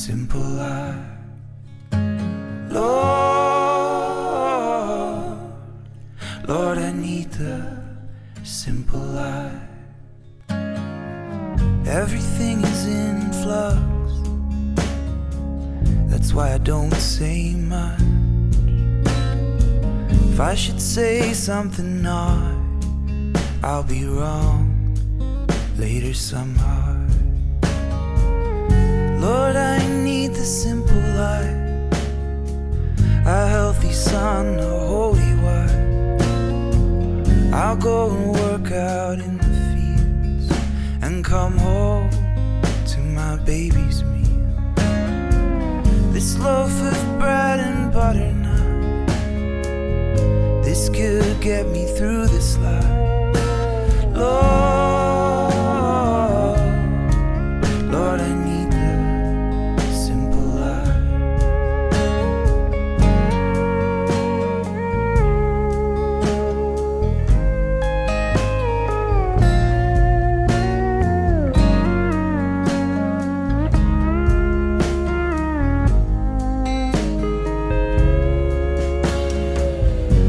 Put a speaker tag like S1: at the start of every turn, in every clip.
S1: simple life. Lord, Lord, I need the simple life. Everything is in flux, that's why I don't say much. If I should say something odd, I'll be wrong later somehow. Lord, I need the simple life, a healthy son, a holy wife. I'll go and work out in the fields and come home to my baby's meal. This loaf of bread and butter now, this could get me through this life. Lord, Lord, I need the simple life.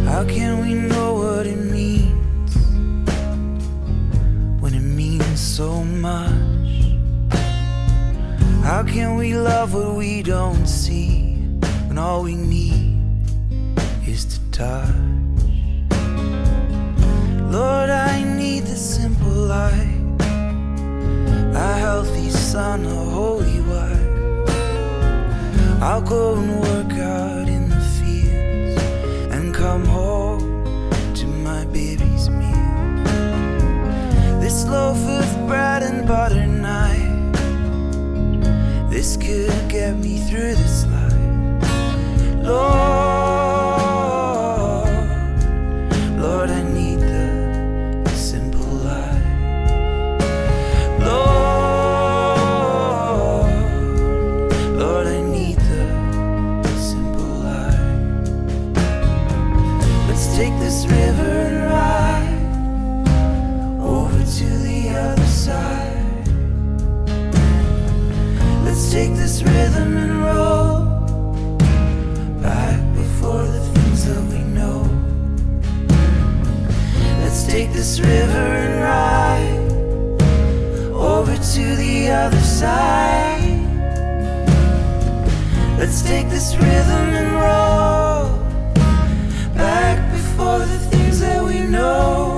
S1: How can we know what it means when it means so much? How can we love what we don't see when all we need is to touch? Lord, I need the simple life, a healthy son, a holy wife. I'll go and work out in the fields and come home to my baby's meal. This loaf of bread and butter knife, this could get me through this life. Lord, Lord, I need the simple life. Lord, Lord, I need the simple life. Let's take this river and ride over to the other side. Let's take this rhythm and roll back before the things that we know. Let's take this river and ride over to the other side. Let's take this rhythm and roll back before the things that we know.